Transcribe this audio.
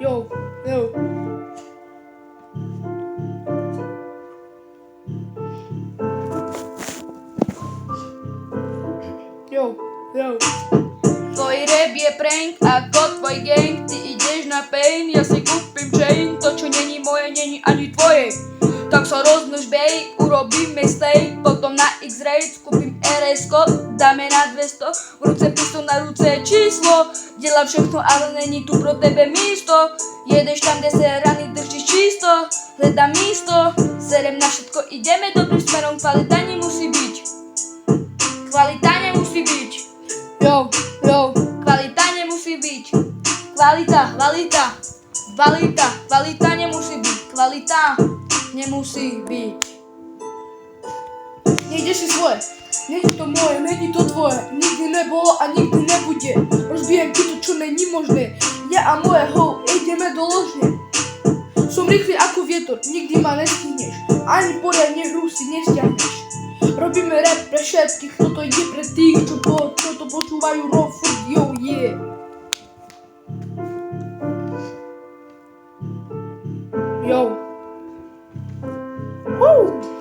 Yo, yo. Yo, yo. Tvoj rap je prank ako tvoj gang. Ty ideš na pain, ja si kúpim chain. To čo není moje, není ani tvoje. Tak sa rozmnož bej, urobíme steak. Potom na X-Ray kúpim RS-ko, dáme na 200. V ruce pistol, na ruce je číslo. Delám všechno, ale není tu pro tebe místo. Jedeš tam, kde se rany držíš čisto. Hledám místo, serem na všetko, ideme dobrým smerom. Kvalita nemusí byť. Kvalita nemusí byť. Yo, yo. Kvalita nemusí byť. Kvalita, kvalita. Kvalita, kvalita nemusí byť. Kvalita nemusí byť. Nejde si svoje. Není to moje, není to tvoje. Nikdy nebolo a nikdy nebude. Rozbijem ti to, čo není možné. Ja a moje hou, ideme do ložne. Som rýchly ako vietor, nikdy ma nestihneš. Ani poriadne hru si nestiahneš. Robíme rap pre všetkých, toto ide pre tých, čo to počúvajú raw food, yo, yeah. Yo. Woo.